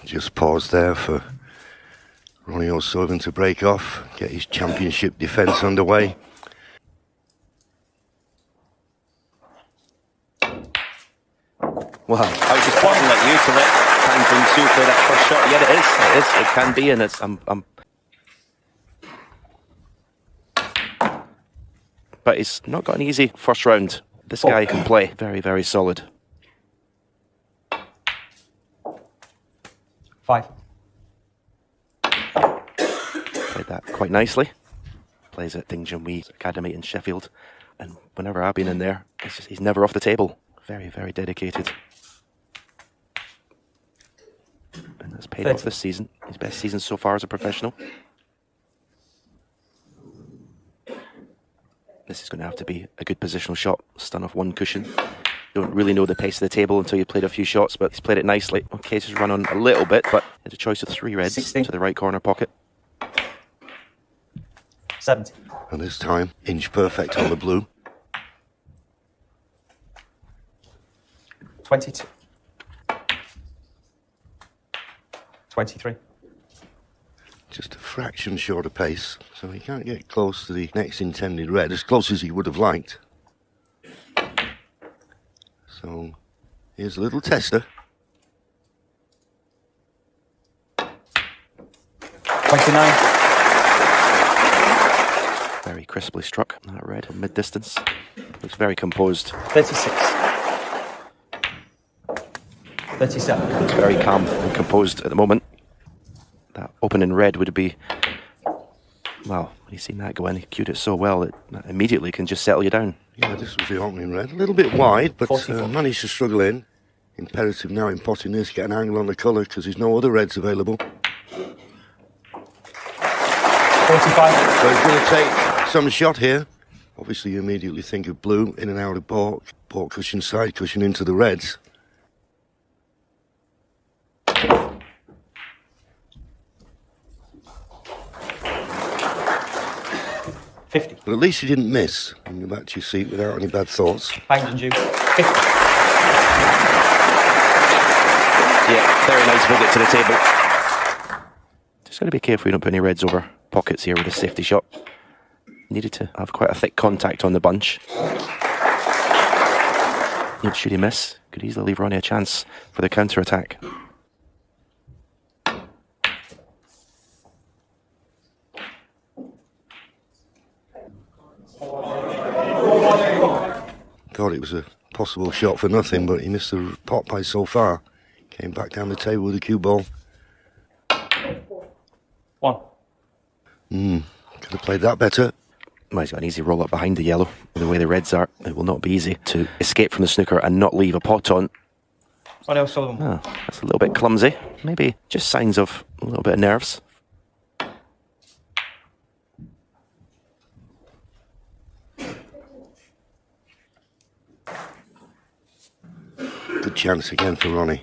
Just pause there for Ronnie O'Sullivan to break off, get his championship defence underway. Well, I was just pointing at you to let Kang Jung-soo play that first shot. Yeah, it is. It can be, and it's. But he's not got an easy first round. This guy can play. Very, very solid. 5. Played that quite nicely. Plays at Ding Junhui Academy in Sheffield, and whenever I've been in there, he's never off the table. Very, very dedicated. And that's paid off this season. His best season so far as a professional. This is going to have to be a good positional shot. Stun off one cushion. Don't really know the pace of the table until you've played a few shots, but he's played it nicely. Okay, he's run on a little bit, but had a choice of 3 reds 16. to the right corner pocket. 70. And this time, inch perfect on the blue. 22. 23. Just a fraction short of pace, so he can't get close to the next intended red, as close as he would have liked. So, here's a little tester. 29. Very crisply struck, that red from mid-distance. Looks very composed. 36. 37. Looks very calm and composed at the moment. That opening red would be, well, when he's seen that go in, he cued it so well, it immediately can just settle you down. Yeah, this was the opening red. A little bit wide, but 44. managed to struggle in. Imperative now in potting this, get an angle on the colour, because there's no other reds available. 45. So he's going to take some shot here. Obviously, you immediately think of blue, in and out of baulk, baulk cushion, side cushion into the reds. 50. But at least he didn't miss. And you're back to your seat without any bad thoughts. Bang and Jew. 50. Yeah, very nice visit to the table. Just got to be careful you don't put any reds over pockets here with a safety shot. Needed to have quite a thick contact on the bunch. Should he miss, could easily leave Ronnie a chance for the counter-attack. Thought it was a possible shot for nothing, but he missed the pot by so far. Came back down the table with a cue ball. 1. Could have played that better. Well, he's got an easy roll up behind the yellow. The way the reds are, it will not be easy to escape from the snooker and not leave a pot on. Ronnie O'Sullivan. Oh, that's a little bit clumsy. Maybe just signs of a little bit of nerves. Good chance again for Ronnie.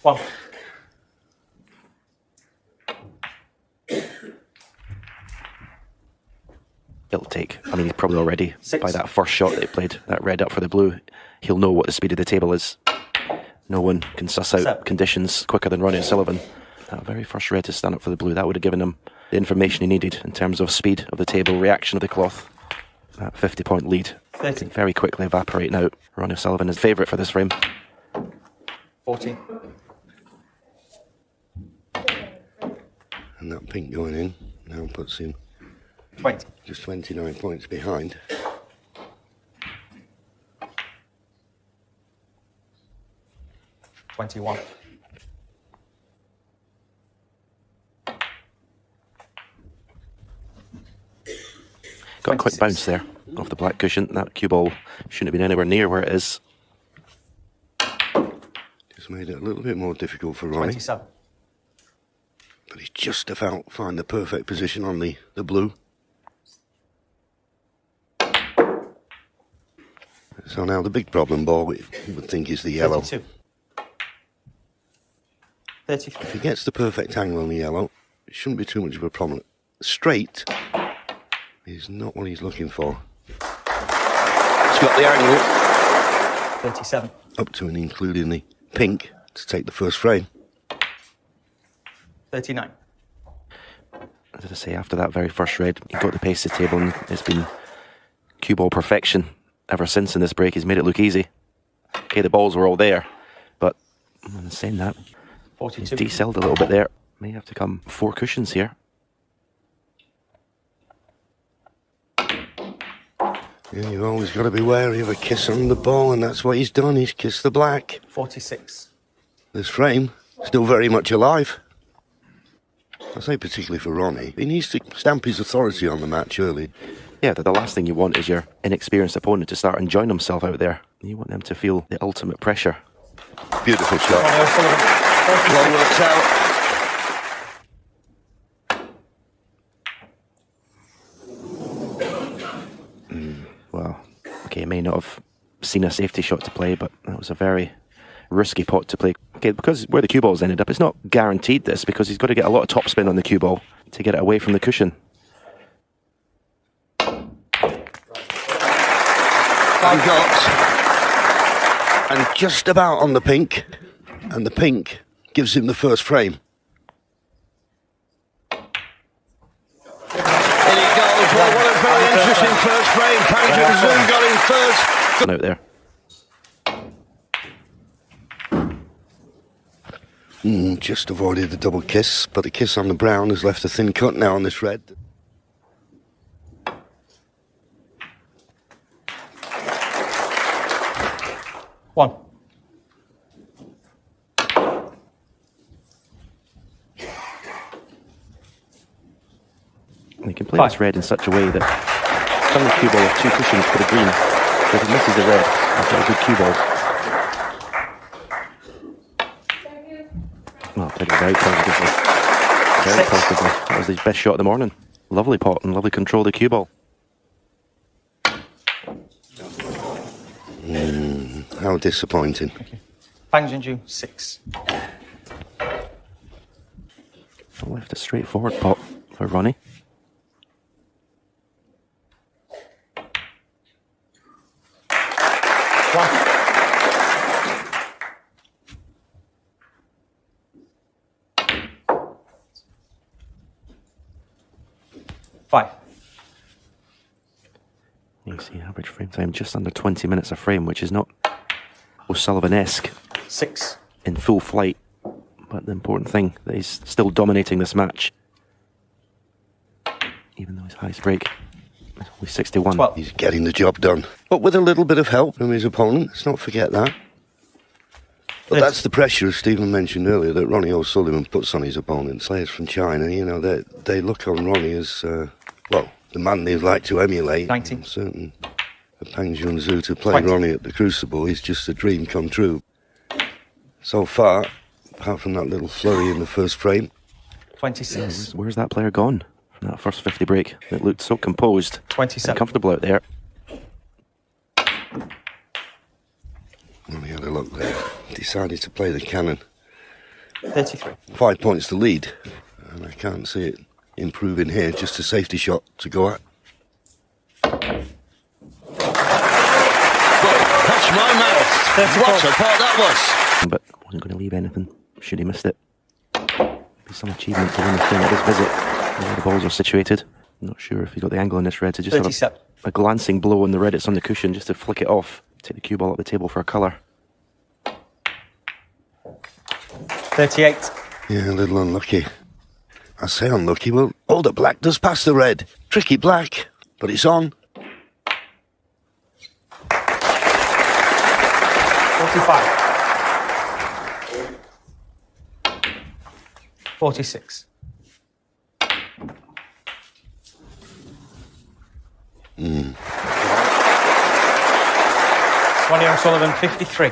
1. It'll take, I mean, he's probably already, 6. by that first shot that he played, that red up for the blue, he'll know what the speed of the table is. No one can suss out 7. conditions quicker than Ronnie O'Sullivan. That very first red to stand up for the blue, that would have given him the information he needed in terms of speed of the table, reaction of the cloth. That 50-point lead 30. can very quickly evaporate now. Ronnie O'Sullivan is favourite for this frame. 14. And that pink going in now puts him 20. just 29 points behind. $21. Got a quick bounce there off the black cushion. That cue ball shouldn't have been anywhere near where it is. Just made it a little bit more difficult for Ronnie. 27. But he's just about find the perfect position on the blue. So now the big problem ball, we would think, is the yellow. 32. 33. If he gets the perfect angle on the yellow, it shouldn't be too much of a problem. Straight is not what he's looking for. He's got the angle. 37. Up to and including the pink to take the first frame. 39. As I say, after that very first red, he got the pace to the table, and it's been cue ball perfection ever since in this break. He's made it look easy. Okay, the balls were all there, but I'm saying that, 42. he's decelled a little bit there. May have to come 4 cushions here. Yeah, you've always got to be wary of a kiss on the ball, and that's what he's done. He's kissed the black. 46. This frame, still very much alive. I say particularly for Ronnie. He needs to stamp his authority on the match early. Yeah, the last thing you want is your inexperienced opponent to start enjoying himself out there. You want them to feel the ultimate pressure. Beautiful shot. Ronnie O'Sullivan. 46. Well worked out. Well, okay, he may not have seen a safety shot to play, but that was a very risky pot to play. Okay, because where the cue ball's ended up, it's not guaranteed this, because he's got to get a lot of topspin on the cue ball to get it away from the cushion. And just about on the pink, and the pink gives him the first frame. In it goes. Well, what a very interesting first frame. Paddington Zoom got in first. Out there. Just avoided the double kiss, but the kiss on the brown has left a thin cut now on this red. One. And he can play this red in such a way that some of the cue ball with 2 cushions for the green. So if he misses the red, he's got a good cue ball. Well, played it very positively. Very positively. That was his best shot of the morning. Lovely pot and lovely control of the cue ball. How disappointing. Bangs and you, 6. Left a straightforward pot for Ronnie. One. Five. You see average frame time just under 20 minutes a frame, which is not O'Sullivan-esque 6. in full flight. But the important thing that he's still dominating this match. Even though his highest break is only 61. 12. He's getting the job done. But with a little bit of help from his opponent. Let's not forget that. But that's the pressure, as Stephen mentioned earlier, that Ronnie O'Sullivan puts on his opponents. Players from China, you know, they look on Ronnie as, well, the man they'd like to emulate. 19. Certain for Pang Junzhu to play 20. Ronnie at the Crucible is just a dream come true. So far, apart from that little flurry in the first frame. 26. Where's that player gone from that first 50 break? It looked so composed 27. and comfortable out there. Ronnie had a look there. Decided to play the cannon. 33. 5 points to lead. And I can't see it improving here. Just a safety shot to go at. Touch my mouth. What a pot that was. But wasn't going to leave anything should he missed it. Be some achievement to win the thing at this visit. Where the balls are situated. I'm not sure if he got the angle on this red to just 37. have a glancing blow on the red that's on the cushion just to flick it off. Take the cue ball up the table for a colour. 38. Yeah, a little unlucky. I say unlucky, well, oh, the black does pass the red. Tricky black, but it's on. 45. 46. Ronnie O'Sullivan, 53.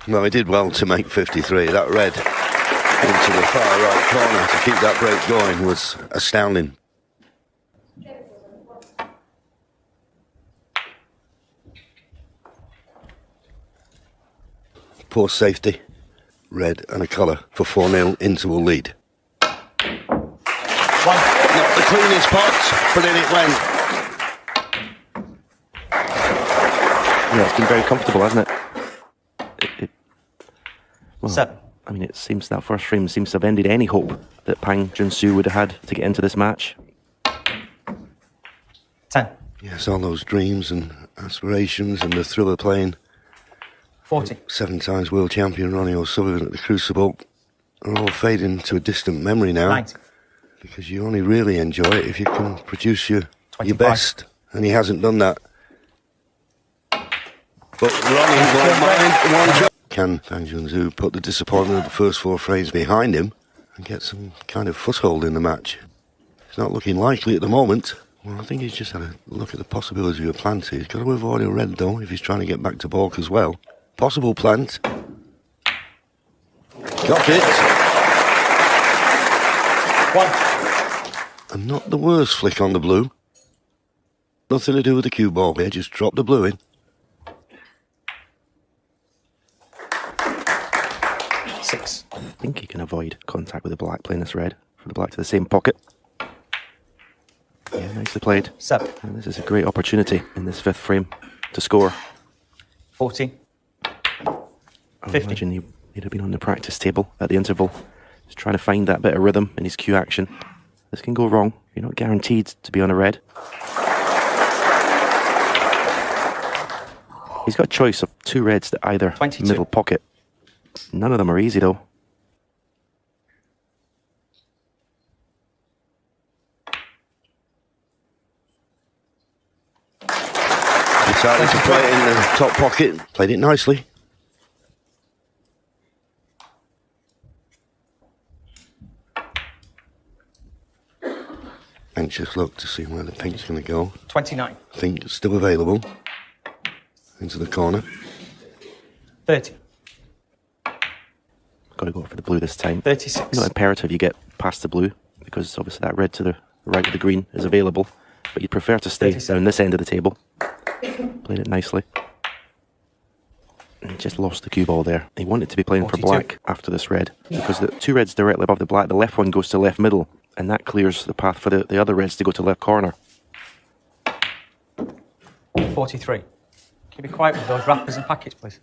No, he did well to make 53. That red into the far right corner to keep that break going was astounding. Poor safety. Red and a colour for 4-0 into a lead. One. Not the cleanest pot, but in it went. Yeah, it's been very comfortable, hasn't it? Well, 7. I mean, it seems that first frame seems to have ended any hope that Pang Junsu would have had to get into this match. 10. Yes, all those dreams and aspirations and the thrill of playing 40. 7 times world champion Ronnie O'Sullivan at the Crucible are all fading to a distant memory now. 90. Because you only really enjoy it if you can produce your 25. best. And he hasn't done that. But Ronnie won't mind one job. Can Pang Junsu put the disappointment of the first 4 frames behind him and get some kind of foothold in the match? It's not looking likely at the moment. Well, I think he's just had a look at the possibility of a plant. He's got to avoid a red, though, if he's trying to get back to balk as well. Possible plant. Got it. 1. And not the worst flick on the blue. Nothing to do with the cue ball here, just drop the blue in. 6. I think he can avoid contact with the black playing this red for the black to the same pocket. Yeah, nicely played. 7. And this is a great opportunity in this 5th frame to score. 40. I 50. imagine he'd have been on the practice table at the interval, just trying to find that bit of rhythm in his cue action. This can go wrong. You're not guaranteed to be on a red. He's got a choice of 2 reds to either 22. middle pocket. None of them are easy, though. Decided to play it in the top pocket. Played it nicely. Anxious look to see where the pink's going to go. 29. I think it's still available. Into the corner. 30. Got to go for the blue this time. 36. Not imperative you get past the blue, because obviously that red to the right of the green is available, but you'd prefer to stay 37. down this end of the table. Played it nicely. And he just lost the cue ball there. He wanted to be playing 42. for black after this red, because the 2 reds directly above the black, the left one goes to left middle, and that clears the path for the other reds to go to left corner. 43. Keep it quiet with those wrappers and packets, please.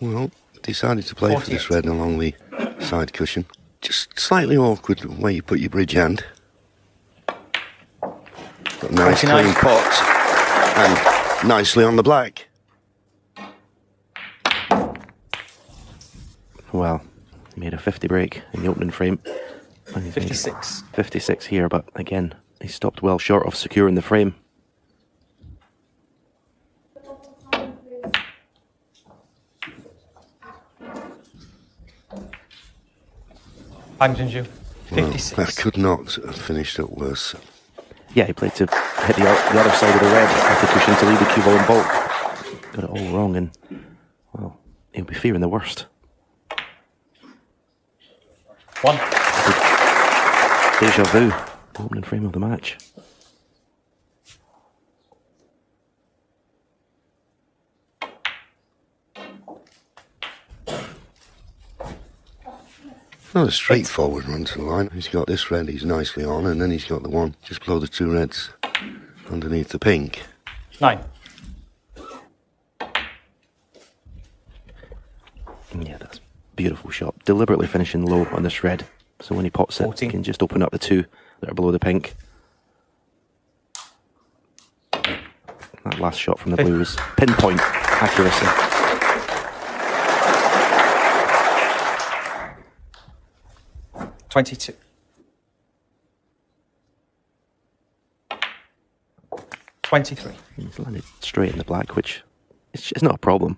Well, decided to play for 48. this red along the side cushion. Just slightly awkward where you put your bridge hand. Got a nice 29. clean pot. And nicely on the black. Well, he made a 50 break in the opening frame. And he's made 56. 56 here, but again, he stopped well short of securing the frame. Pang Junsu. Well, 56. that could not have finished up worse. Yeah, he played to hit the other side of the red off the cushion to leave the cue ball in bulk. Got it all wrong, and, well, he'll be fearing the worst. 1. Deja vu, the opening frame of the match. Not a straightforward run to the line. He's got this red he's nicely on, and then he's got the one just below the 2 reds underneath the pink. 9. Yeah, that's a beautiful shot. Deliberately finishing low on this red, so when he pops it, 14. he can just open up the 2 that are below the pink. That last shot from the blue was pinpoint accuracy. 22. 23. He's landed straight in the black, which it's not a problem.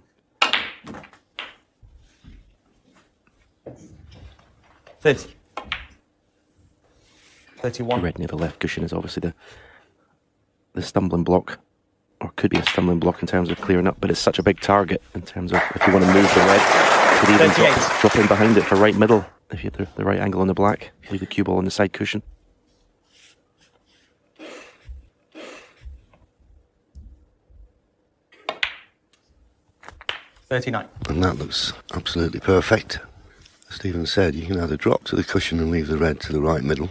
30. The 31. red near the left cushion is obviously the stumbling block, or could be a stumbling block in terms of clearing up, but it's such a big target in terms of if you want to move the red, you could even 38. drop in behind it for right middle if you had the right angle on the black, leave the cue ball on the side cushion. $39. And that looks absolutely perfect. As Stephen said, you can either drop to the cushion and leave the red to the right middle.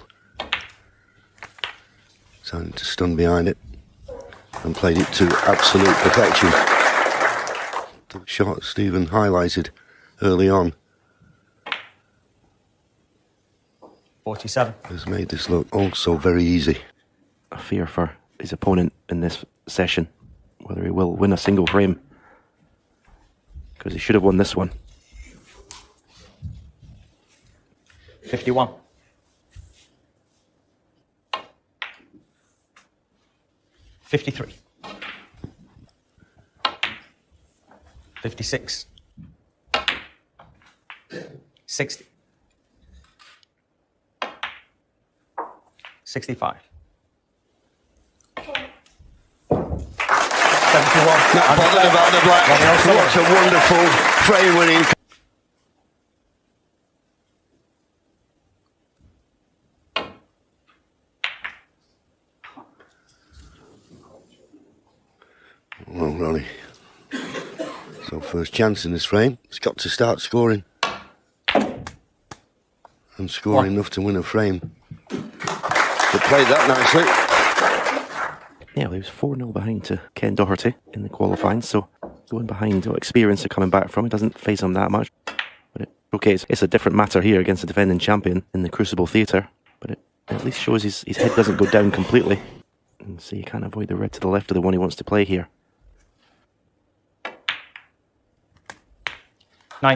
Starting to stun behind it. and played it to absolute perfection. The shot Stephen highlighted early on 47. has made this look also very easy. A fear for his opponent in this session, whether he will win a single frame, because he should have won this one. 51. 53. 56. 60. 65. 71. Not bothered about the black. What a wonderful frame winning. Well, Ronnie, so first chance in this frame. He's got to start scoring. And score enough to win a frame. But played that nicely. Yeah, well, he was 4-0 behind to Ken Doherty in the qualifying, so going behind, what experience they're coming back from, it doesn't faze him that much. But it's a different matter here against the defending champion in the Crucible Theatre, but it at least shows his head doesn't go down completely. And so you can't avoid the red to the left of the one he wants to play here. 9.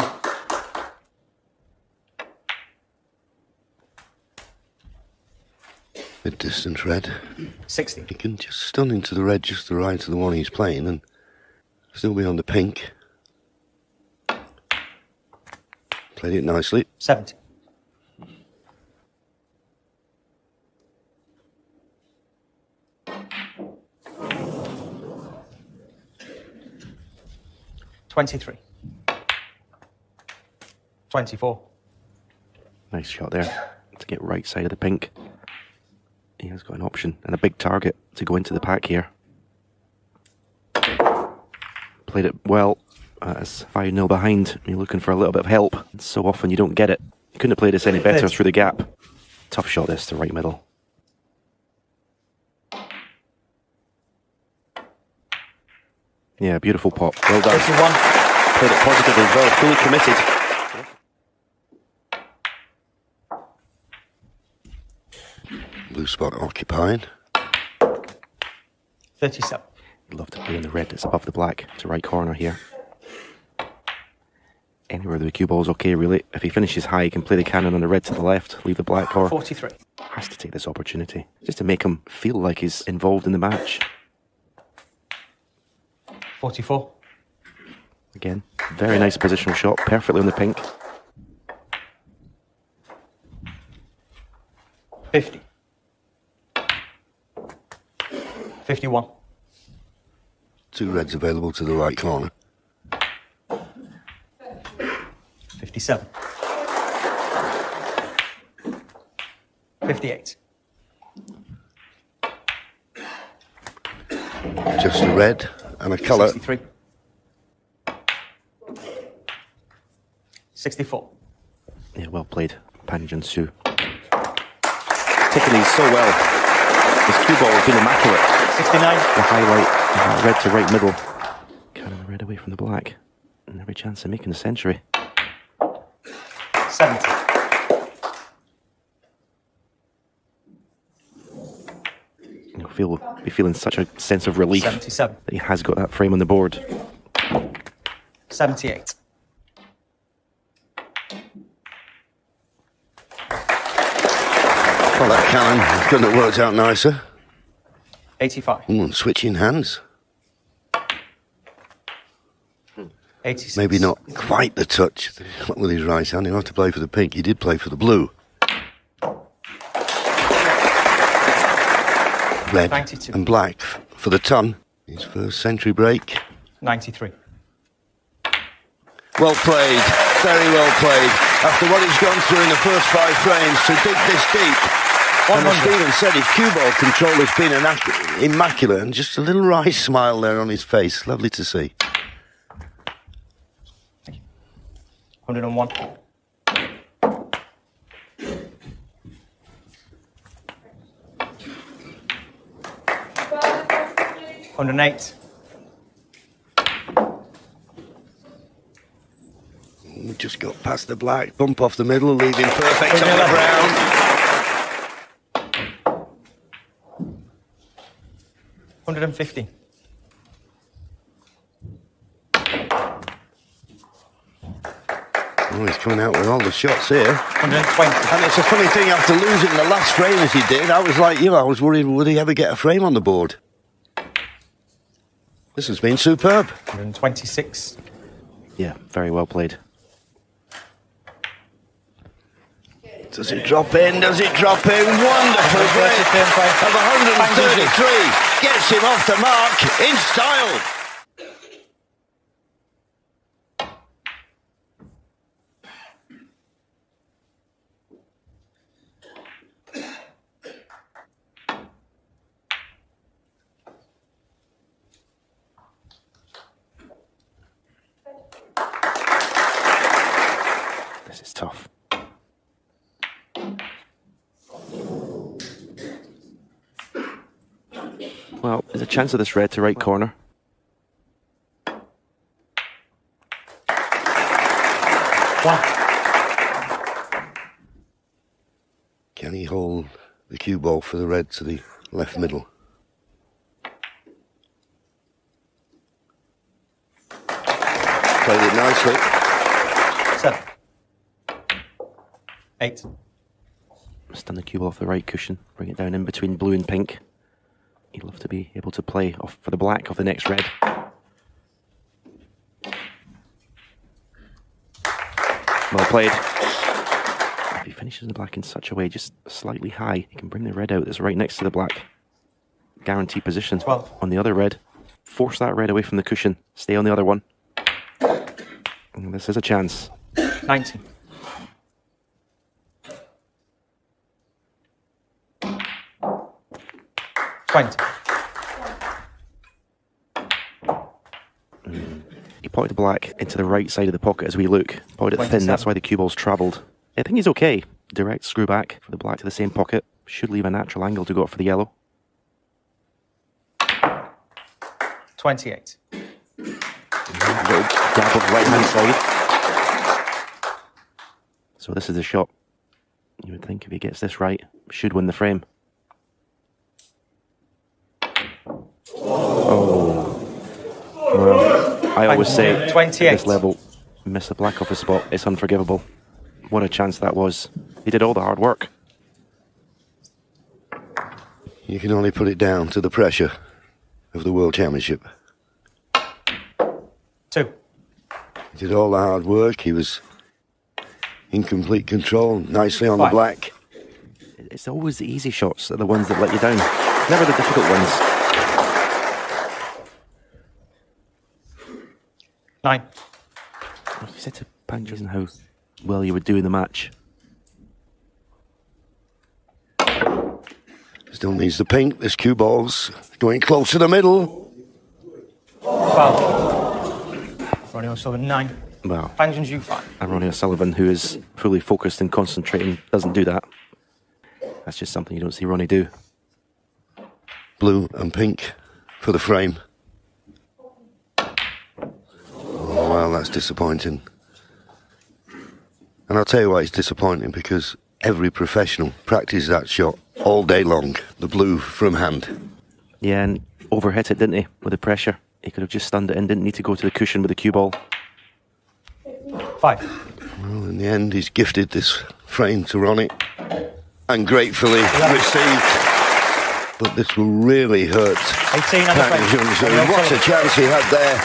Mid distance red. 60. He can just stun into the red just the right of the one he's playing and still be on the pink. Played it nicely. 70. 23. 24. Nice shot there to get right side of the pink. He has got an option and a big target to go into the pack here. Played it well. It's 5-0 behind. You're looking for a little bit of help. And so often you don't get it. You couldn't have played this any better through the gap. Tough shot this to right middle. Yeah, beautiful pop. Well done. 51. Played it positively as well, fully committed. Blue spot occupied. 37. I'd love to play in the red that's above the black to right corner here. Anywhere the cue ball's okay, really. If he finishes high, he can play the cannon on the red to the left, leave the black, or 43. has to take this opportunity just to make him feel like he's involved in the match. 44. Again, very nice positional shot, perfectly on the pink. 50. 51. Two reds available to the right corner. 57. 58. Just a red and a colour. 63. 64. Yeah, well played, Pan Jun-soo. Taking these so well. His cue ball has been immaculate. 69. The highlight, red to right middle. Cannon the red away from the black. And every chance of making the century. 70. You'll be feeling such a sense of relief 77. that he has got that frame on the board. 78. Well, that cannon couldn't have worked out nicer. 85. Switching hands. 86. Maybe not quite the touch with his right hand. He'll have to play for the pink. He did play for the blue. Red 92. and black for the ton. His first century break. 93. Well played. Very well played. After what he's gone through in the first 5 frames to dig this deep. And as Stephen said, his cue ball control has been immaculate, and just a little wry smile there on his face. Lovely to see. 101. 5, 108. We just got past the black, bump off the middle, leaving perfect on the brown. 150. Oh, he's coming out with all the shots here. 120. And it's a funny thing, after losing the last frame as he did, I was like you, I was worried, would he ever get a frame on the board? This has been superb. 126. Yeah, very well played. Does it drop in? Does it drop in? Wonderful break of 133. Gets him off the mark in style. This is tough. Well, there's a chance of this red to right corner. Can he hold the cue ball for the red to the left middle? Played it nicely. 7. 8. Stun the cue ball off the right cushion, bring it down in between blue and pink. He'd love to be able to play off for the black of the next red. Well played. If he finishes the black in such a way, just slightly high, he can bring the red out that's right next to the black. Guarantee position 12. on the other red. Force that red away from the cushion. Stay on the other one. And this is a chance. 90. 20. He pocketed black into the right side of the pocket as we look. Pocketed it thin, that's why the cue ball's travelled. I think he's okay. Direct screw back for the black to the same pocket. Should leave a natural angle to go up for the yellow. 28. Little grab of right hand side. So this is the shot. You would think if he gets this right, should win the frame. Oh. Well, I always say at 28. this level, miss a black off a spot, it's unforgivable. What a chance that was. He did all the hard work. You can only put it down to the pressure of the World Championship. 2. He did all the hard work. He was in complete control, nicely on the 5. black. It's always the easy shots that are the ones that let you down. Never the difficult ones. 9. You said to Panjas and how well you would do in the match. Still needs the pink. This cue ball's going close to the middle. 12. Ronnie O'Sullivan, 9. Well, Panjans, you 5. and Ronnie O'Sullivan, who is fully focused and concentrating, doesn't do that. That's just something you don't see Ronnie do. Blue and pink for the frame. Oh, well, that's disappointing. And I'll tell you why it's disappointing, because every professional practices that shot all day long, the blue from hand. Yeah, and overhit it, didn't he, with the pressure? He could have just stunned it and didn't need to go to the cushion with the cue ball. 5. Well, in the end, he's gifted this frame to Ronnie and gratefully received. But this will really hurt 18 on the Pat frame. Johnson. What a chance he had there.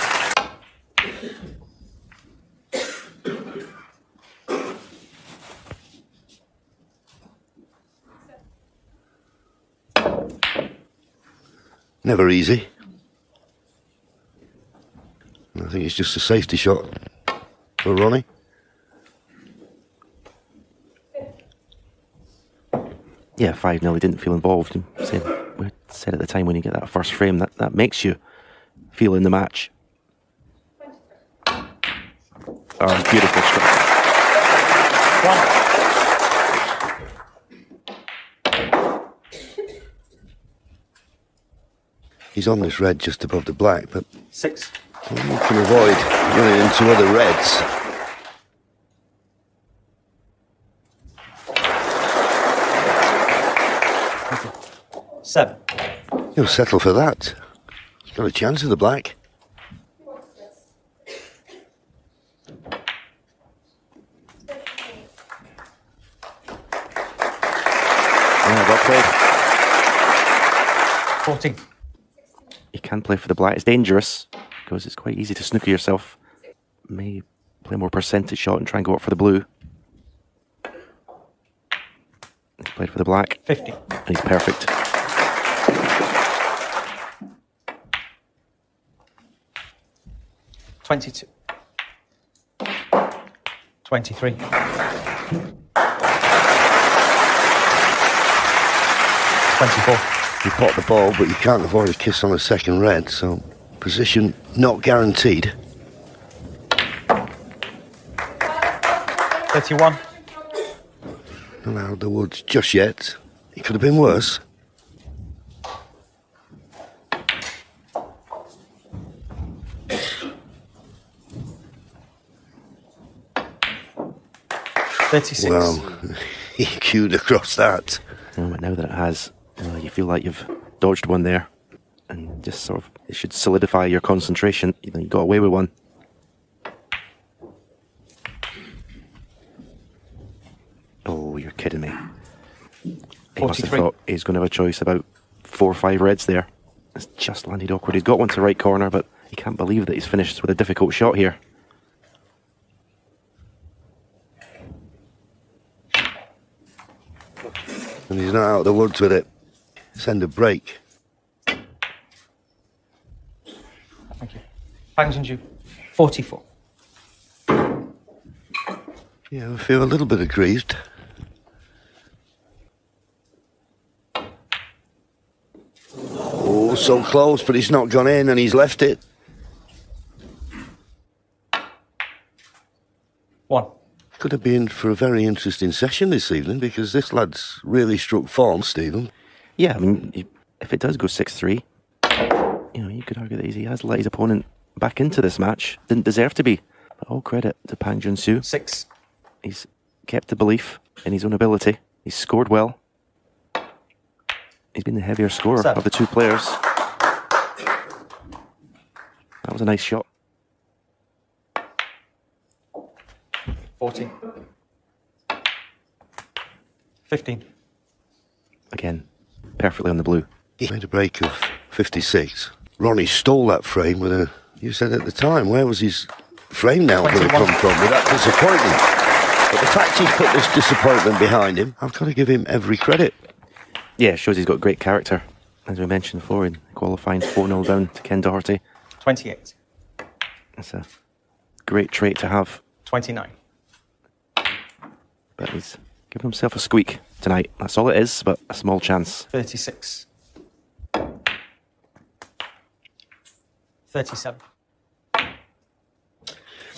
Never easy. I think it's just a safety shot for Ronnie. Yeah, 5-0, he didn't feel involved. And we said at the time when you get that first frame, that makes you feel in the match. Oh, beautiful stroke. 1. He's on this red just above the black, but 6. you can avoid running into other reds. Seven. He'll settle for that. He's got a chance of the black. Yeah, well played. 14. You can play for the black. It's dangerous because it's quite easy to snooker yourself. May play a more percentage shot and try and go up for the blue. He played for the black. 50. And he's perfect. $22. 23. 24. You pot the ball, but you can't avoid a kiss on a second red, so position not guaranteed. 31. Not out of the woods just yet. It could have been worse. $36. Well, he queued across that. Oh, but now that it has, you feel like you've dodged one there. And just sort of, it should solidify your concentration. You got away with one. Oh, you're kidding me. He must have 43. thought he's going to have a choice about 4 or 5 reds there. It's just landed awkward. He's got one to right corner, but he can't believe that he's finished with a difficult shot here. And he's not out of the woods with it. Send a break. Thank you. Bangs and you. 44. Yeah, I feel a little bit aggrieved. Oh, so close, but he's not gone in and he's left it. 1. Could have been for a very interesting session this evening because this lad's really struck form, Stephen. Yeah, I mean, if it does go 6-3, you could argue that he has let his opponent back into this match. Didn't deserve to be. But all credit to Pang Junsu. 6. He's kept the belief in his own ability. He's scored well. He's been the heavier scorer 7. of the two players. That was a nice shot. 14. 15. Again, perfectly on the blue. He made a break of 56. Ronnie stole that frame with a... You said at the time, where was his frame now going to 21. come from with that disappointment? But the fact he's put this disappointment behind him, I've got to give him every credit. Yeah, it shows he's got great character. As we mentioned before, in qualifying 4-0 down to Ken Doherty. 28. That's a great trait to have. 29. But he's given himself a squeak tonight. That's all it is, but a small chance. 36. 37.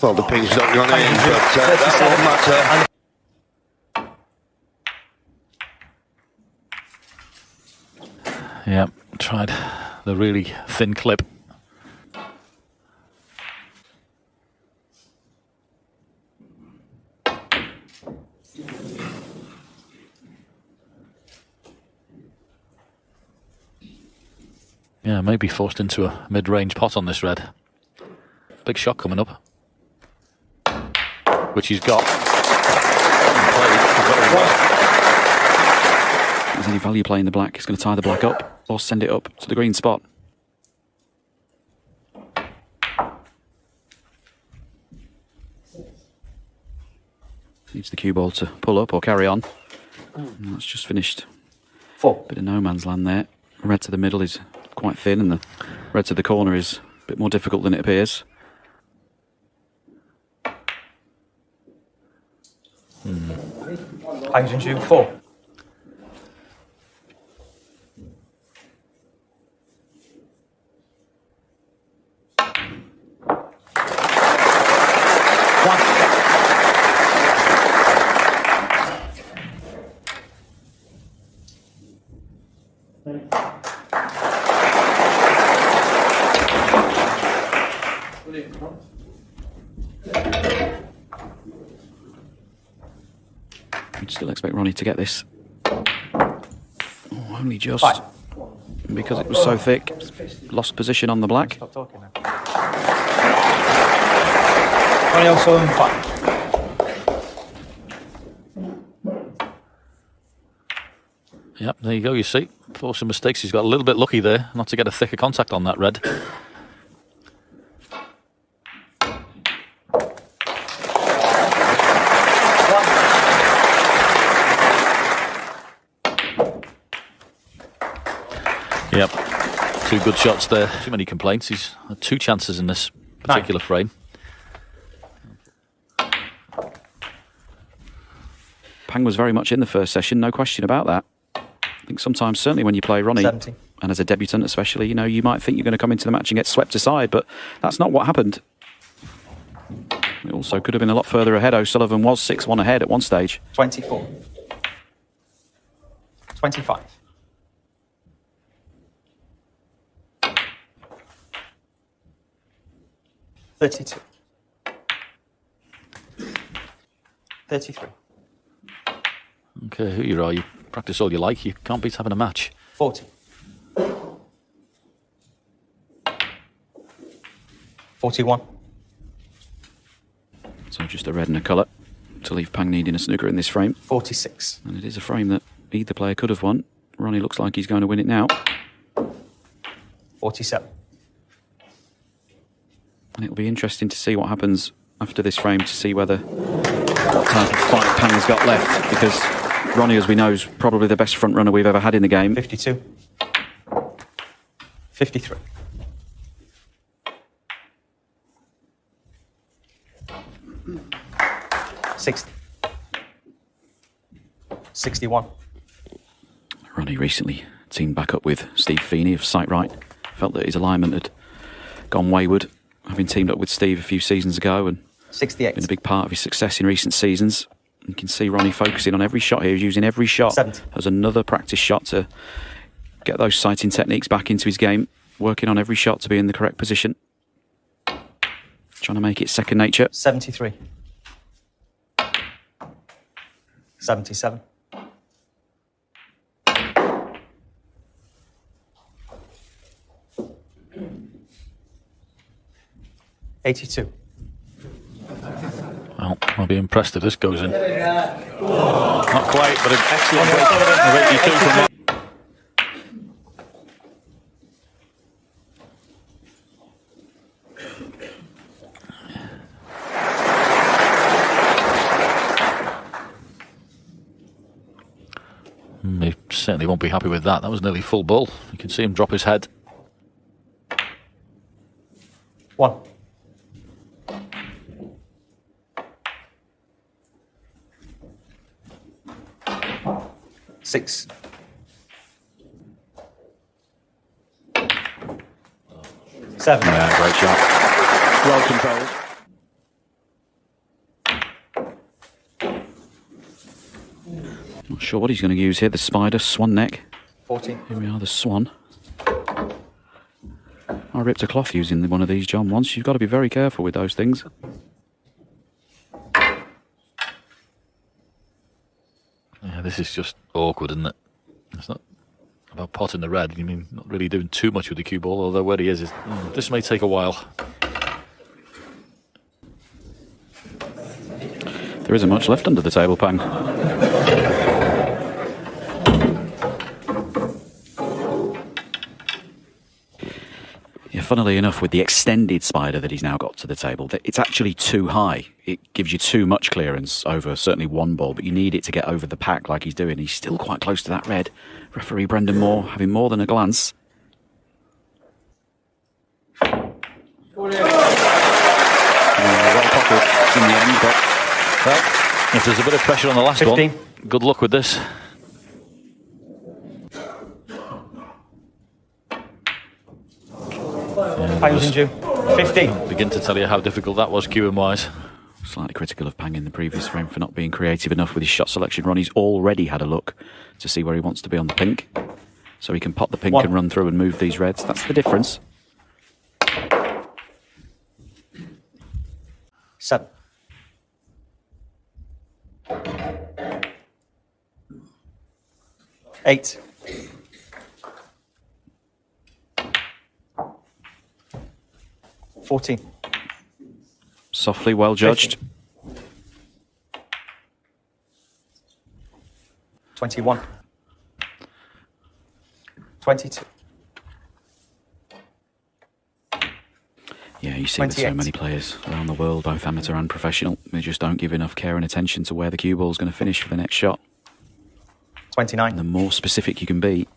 Well, the ping's not gone in, but that won't matter. Yeah, tried the really thin clip. Yeah, maybe forced into a mid-range pot on this red. Big shot coming up, which he's got. If there's any value play in the black, he's going to tie the black up or send it up to the green spot. Needs the cue ball to pull up or carry on. And that's just finished. 4. Bit of no man's land there. Red to the middle is quite thin, and the red to the corner is a bit more difficult than it appears. Bangs and you. 4. You'd still expect Ronnie to get this. Oh, only just. 5. Because it was so thick, lost position on the black. Stop talking now. Ronnie O'Sullivan, 5. Yep, there you go, you see. For some mistakes, he's got a little bit lucky there not to get a thicker contact on that red. Yep, 2 good shots there. Too many complaints. He's had 2 chances in this particular frame. Pang was very much in the first session, no question about that. I think sometimes, certainly when you play Ronnie, 70. and as a debutant especially, you know, you might think you're going to come into the match and get swept aside, but that's not what happened. It also could have been a lot further ahead. O'Sullivan was 6-1 ahead at one stage. 24. 25. 32. 33. Okay, who you are, you practice all you like, you can't beat having a match. 40. 41. So just a red and a colour to leave Pang needing a snooker in this frame. 46. And it is a frame that either player could have won. Ronnie looks like he's going to win it now. 47. And it'll be interesting to see what happens after this frame, to see whether what type of fight Pang has got left, because Ronnie, as we know, is probably the best front runner we've ever had in the game. 52. 53. 60. 61. Ronnie recently teamed back up with Steve Feeney of Sight Right. Felt that his alignment had gone wayward, having teamed up with Steve a few seasons ago, and 68. been a big part of his success in recent seasons. You can see Ronnie focusing on every shot here. He's using every shot 70. as another practice shot to get those sighting techniques back into his game, working on every shot to be in the correct position, trying to make it second nature. 73. 77. 82. Well, I'll be impressed if this goes in. Not quite, but an excellent break of 82 from Ronnie. He certainly won't be happy with that. That was nearly full ball. You can see him drop his head. 1. 6. 7. Yeah, great shot. Well controlled. Not sure what he's going to use here. The spider, swan neck. 14. Here we are, the swan. I ripped a cloth using one of these, John, once. You've got to be very careful with those things. Yeah, this is just awkward, isn't it? It's not about potting the red. You mean not really doing too much with the cue ball, although where he is this may take a while. There isn't much left under the table, Pang. Yeah, funnily enough, with the extended spider that he's now got to the table, it's actually too high. It gives you too much clearance over certainly one ball, but you need it to get over the pack like he's doing. He's still quite close to that red. Referee Brendan Moore having more than a glance. Well pocket in the end, but Well, if there's a bit of pressure on the last 15. one, good luck with this. Pang's due. 15. Begin to tell you how difficult that was, cueing-wise. slightly critical of Pang in the previous frame for not being creative enough with his shot selection. Ronnie's already had a look to see where he wants to be on the pink, so he can pop the pink and run through and move these reds. That's the difference. 7. 8. 14. Softly, well judged. 21. 22. Yeah, you see with so 28. many players around the world, both amateur and professional, they just don't give enough care and attention to where the cue ball is going to finish for the next shot. 29. And the more specific you can be,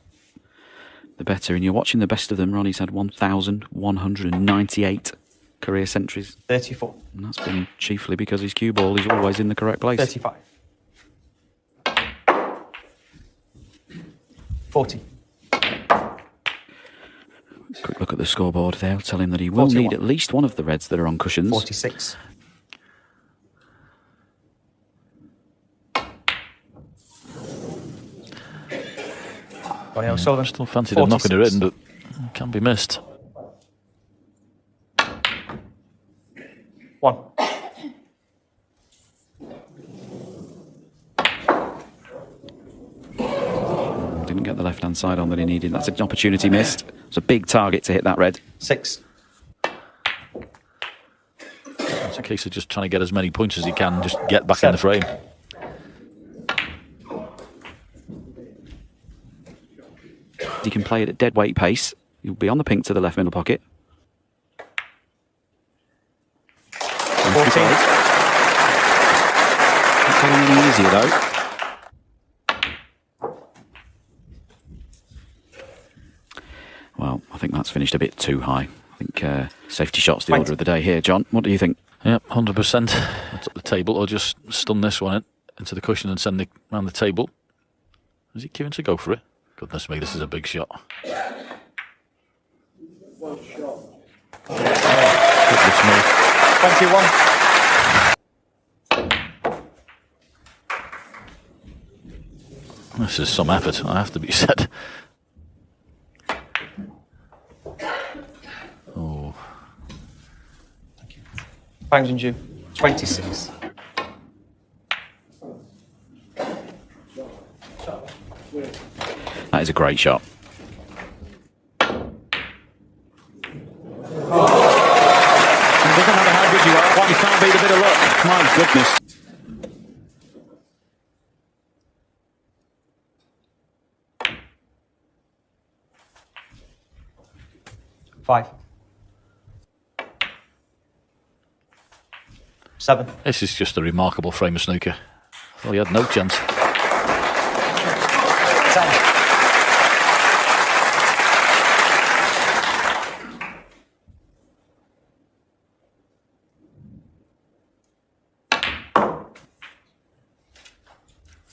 the better. And you're watching the best of them. Ronnie's had 1,198 career centuries. 34. And that's been chiefly because his cue ball is always in the correct place. 35. 40. Quick look at the scoreboard there. Tell him that he will 41. need at least one of the reds that are on cushions. 46. Ronnie O'Sullivan. Still fancied him knocking her 46. in, but can be missed. 1. Didn't get the left-hand side on that he needed. That's an opportunity missed. It's a big target to hit that red. 6. It's a case of just trying to get as many points as he can, just get back in the frame. He can play it at dead weight pace. He'll be on the pink to the left middle pocket. 14. Not getting any easier though. Well, I think that's finished a bit too high. I think safety shot's the 20. order of the day here. John, what do you think? Yep, 100%. That's up the table, or just stun this one into the cushion and send it around the table. Is he queuing to go for it? Goodness me, this is a big shot. One shot. Goodness me. 21. This is some effort, I have to be said. Oh. Pounds and due. 26. That is a great shot. It doesn't matter how good you are, you can't beat a bit of luck. My goodness. Five. 7. This is just a remarkable frame of snooker. Well, he had no chance. 10.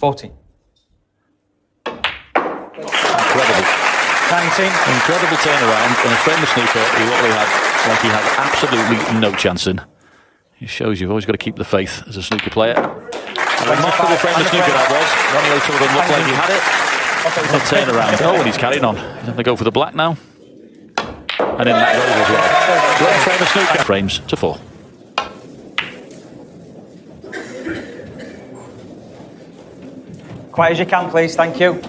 $14. Incredible. 19. Incredible turnaround in a frame of snooker he literally had like he had absolutely no chance in. It shows you've always got to keep the faith as a snooker player. A remarkable frame of snooker that was. Ronnie O'Sullivan looked like he had it. A turnaround. Oh, and he's carrying on. He's having to go for the black now. And in that goes as well. Great frame of snooker. Frames to 4. Quiet as you can, please. Thank you.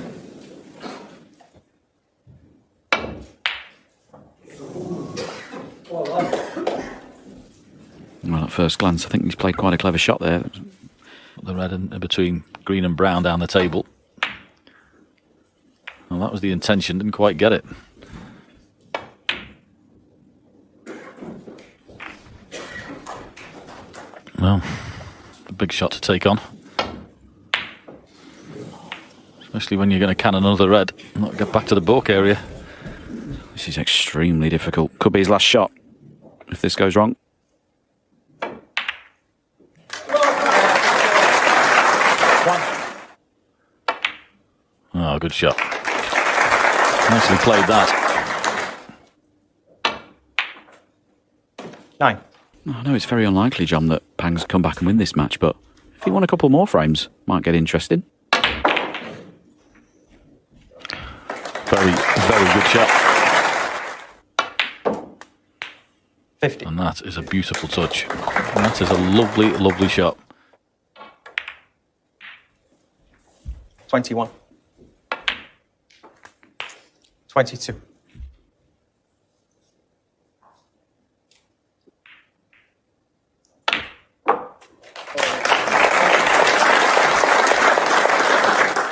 Well, at first glance, I think he's played quite a clever shot there. The red in between green and brown down the table. Well, that was the intention. Didn't quite get it. Well, a big shot to take on. Especially when you're going to can another red and not get back to the balk area. This is extremely difficult. Could be his last shot if this goes wrong. Oh, good shot. Nicely played that. 9. I know it's very unlikely, John, that Pang's come back and win this match, but if he won a couple more frames, might get interesting. Very, very good shot. 50. And that is a beautiful touch. And that is a lovely, lovely shot. 21. 22.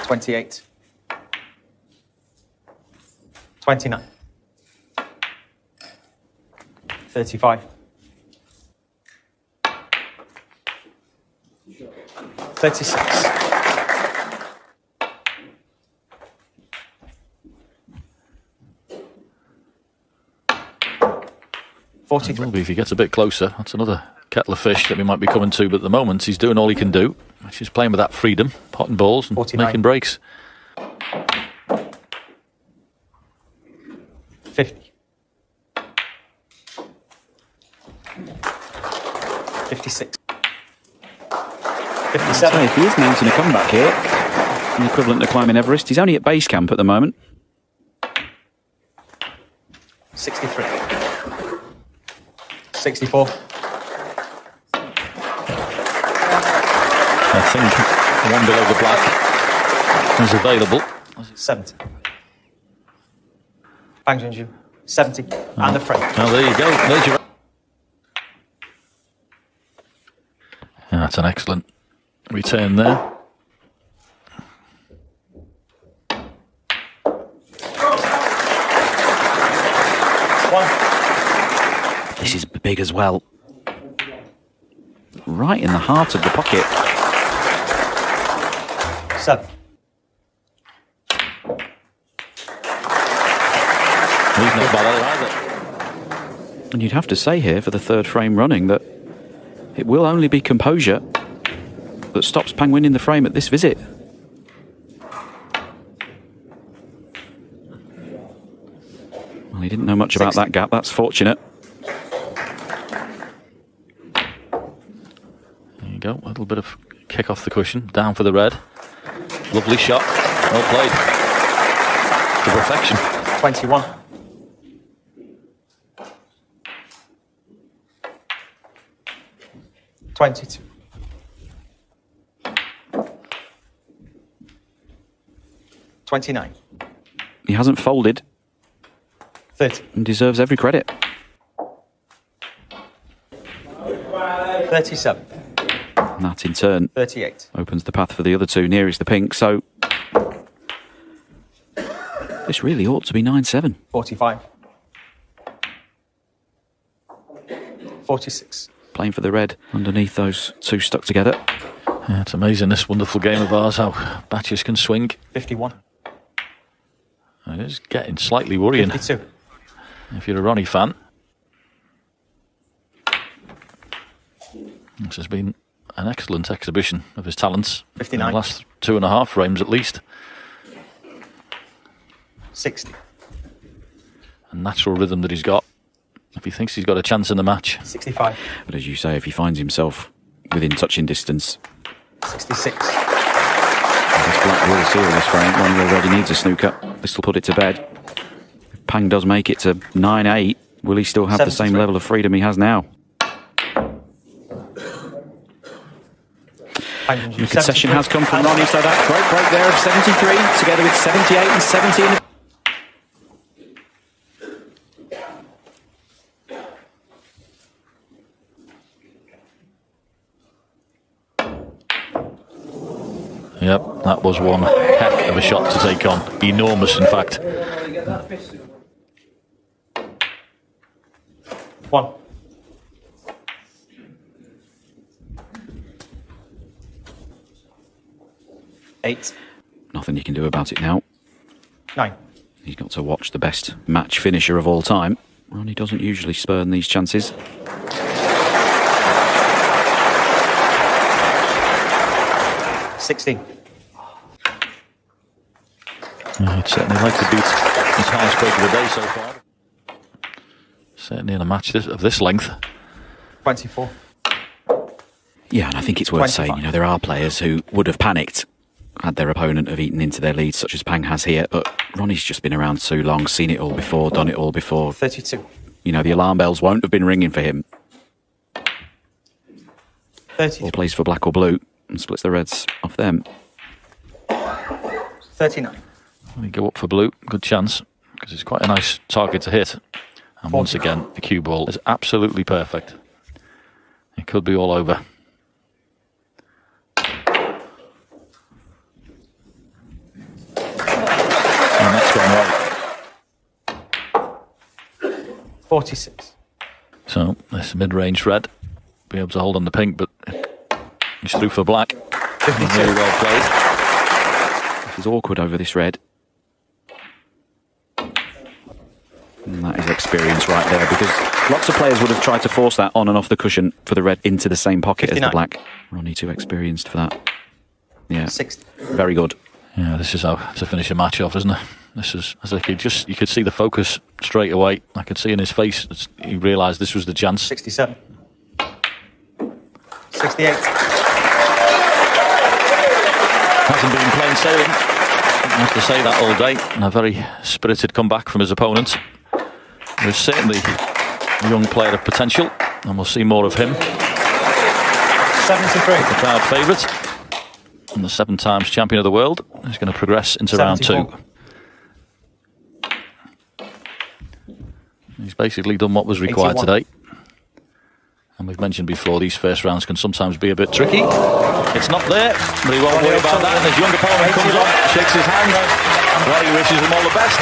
28. 29. 35. 36. 43. Maybe if he gets a bit closer, that's another kettle of fish that we might be coming to. But at the moment, he's doing all he can do, which is playing with that freedom, potting balls and 49. making breaks. 50. 56. 57. So if he is mounting a comeback here, an equivalent to climbing Everest, he's only at base camp at the moment. 63. 64. I think one below the black is available. 70. Bang Junju. 70. And the frame. Well, there you go. There's your... Yeah, that's an excellent return there. One. This is big as well. Right in the heart of the pocket. 7. He's not bad at it either. And you'd have to say here for the third frame running that it will only be composure that stops Pang winning the frame at this visit. Well, he didn't know much about that gap. That's fortunate. There you go. A little bit of kick off the cushion. Down for the red. Lovely shot. Well played. To perfection. 21. 22. 29. He hasn't folded 30. and deserves every credit. 37. And that in turn 38. opens the path for the other two nearest the pink. So this really ought to be 9-7. 45. 46. Playing for the red underneath those two stuck together. Yeah, it's amazing, this wonderful game of ours, how batches can swing. 51. It is getting slightly worrying 52. if you're a Ronnie fan. This has been an excellent exhibition of his talents. 59. In the last 2.5 frames at least. 60. A natural rhythm that he's got. If he thinks he's got a chance in the match. 65. But as you say, if he finds himself within touching distance, 66. this black will seal this frame. Ronnie already needs a snooker. This will put it to bed. If Pang does make it to 9-8, will he still have the same 73. level of freedom he has now? The concession has come from Ronnie, so that great break there of 73, together with 78 and 17. Yep, that was one heck of a shot to take on. Enormous, in fact. 1. 8. Nothing you can do about it now. 9. He's got to watch the best match finisher of all time. Ronnie doesn't usually spurn these chances. 16. He'd certainly like to beat his highest break of the day so far. Certainly in a match of this length. 24. Yeah, and I think it's worth 25. saying, you know, there are players who would have panicked had their opponent have eaten into their lead, such as Pang has here, but Ronnie's just been around too long, seen it all before, done it all before. 32. you know, the alarm bells won't have been ringing for him. 30. Or plays for black or blue and splits the reds off them. 39. We go up for blue. Good chance, because it's quite a nice target to hit. And once again, the cue ball is absolutely perfect. It could be all over. And that's gone right. 46. So this mid-range red, be able to hold on the pink, but he's through for black. 52. Really well played. He's awkward over this red. And that is experience right there, because lots of players would have tried to force that on and off the cushion for the red into the same pocket 59. as the black. Ronnie too experienced for that. Yeah, 60. very good. Yeah, this is how to finish a match off, isn't it? This is as like you could see the focus straight away. I could see in his face he realised this was the chance. 67. 68. Hasn't been plain sailing. I have to say that all day. And a very spirited comeback from his opponent. There's certainly a young player of potential, and we'll see more of him. 73. The crowd favourite, and the 7 times champion of the world, is going to progress into round 2. He's basically done what was required 81. today. And we've mentioned before, these first rounds can sometimes be a bit tricky. It's not there, but he won't worry about that. And his young opponent comes up, shakes his hand. Well, he wishes him all the best.